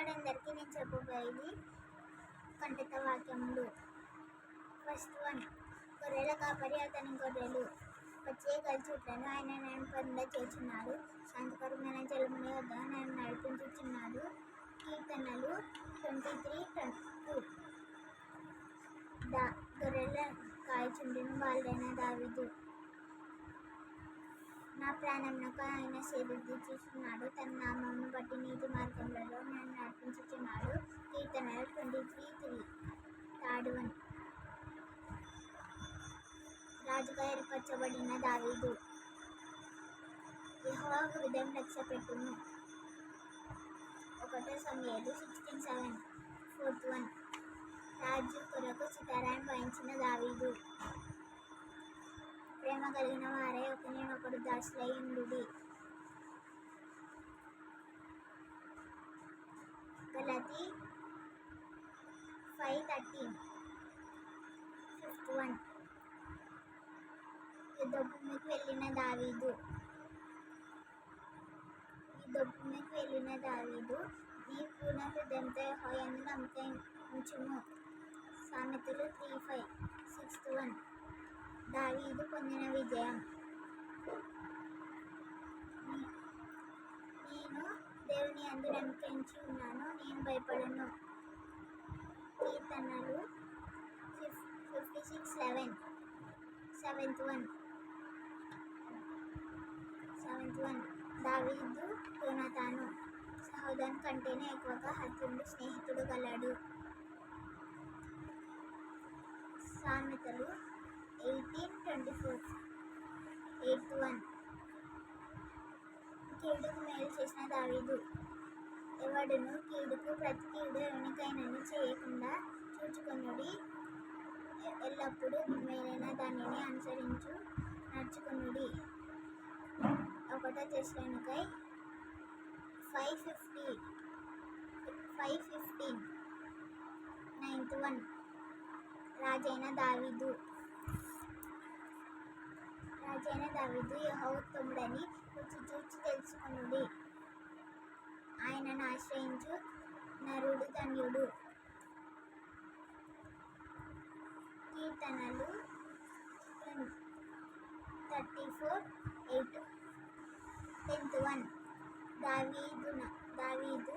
వారందరికీ నేను చెప్పబోయేది కంటత వాక్యములు. First one. గొర్రెల కాపరి అతని గొర్రెలు వచ్చే గల్చుట్లను ఆయన నన్ను పొంద చేస్తున్నాడు. శాంతికరమైన జలముల వద్ద నన్ను నడిపించుచున్నాడు. కీర్తనలు 23:2. గొర్రెల కాయచుండిన బాలుడైన దావీదు. నా ప్రాణమునకు ఆయన సేవృద్ధి చూస్తున్నాడు. తన నామమును బట్టి నీతి మార్గములలో నన్ను నడిపించుచున్నాడు. కీర్తనలు 23:3. Third one. రాజుగా ఏర్పరచబడిన దావీదు. యెహోవా హృదయం లక్ష్యపెట్టును. 1 సమూయేలు 16:7. Fourth one. రాజు కొరకు సితారాను వాయించిన దావీదు. ప్రేమ కలిగిన వారే ఒకరినొకడు దాసులై ఉండుడి. గలాతీ 5:13. Fifth one. యుద్ధభూమికి వెళ్ళిన దావీదు. నీ పూర్ణ హృదయంతో యెహోవా యందు నమ్మకం ఉంచుము. సామెతలు 3:5. Sixth one. దావీదు పొందిన విజయం. నేను దేవుని యందు నమ్మకించి ఉన్నాను, నేను భయపడను. కీర్తనలు 56:11. Seventh one. దావీదు యోనాతాను. సహోదరుని కంటేనే ఎక్కువగా హత్యుండు స్నేహితుడు గలడు. సామెతలు 18:24. Eighth one. కీడుకు మేలు చేసిన దావీదు. ఎవడును కీడుకు ప్రతి కీడు ఎవనికైనను చేయకుండా చూచుకొనుడి. ఎల్లప్పుడూ మేలైన దానిని నడుచుకొనుడి. 1 తెస్సలోనికై 5:15. Ninth one. రాజైన దావీదు. యెహోవా ఉత్తముడని రుచి చూచి తెలుసుకొనుడి. ఆయనను ఆశ్రయించు నరుడు ధన్యుడు. కీర్తనలు 34:8. 10th one. దావీదు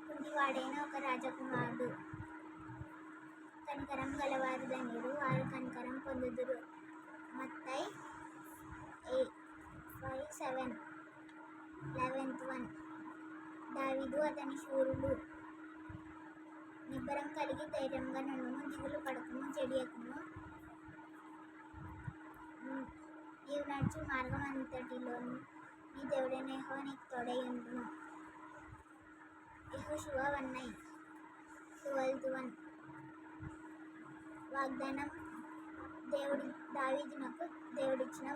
కుంటివాడైన ఒక రాజకుమారుడు. కనికరం గలవారు ధన్యులు, వారు కనికరం పొందుదురు. మత్తయి 5:7. 11th one. దావీదు అతని శూరులు. నిబ్బరం కలిగి ధైర్యంగా నుండుము, దిగులు పడకుము, చెడియకుము. నీవు నడుచు మార్గం అంతటిలో నీ దేవుడైన యెహోవా నీకు తోడై ఉండును. యెహోషువ 1:9. 12th one. వాగ్దానం. దావీదునకు దేవుడిచ్చిన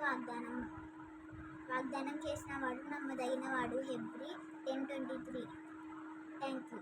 వాగ్దానం చేసిన వాడు నమ్మదగిన వాడు. హెబ్రీ 10:23. Thank you.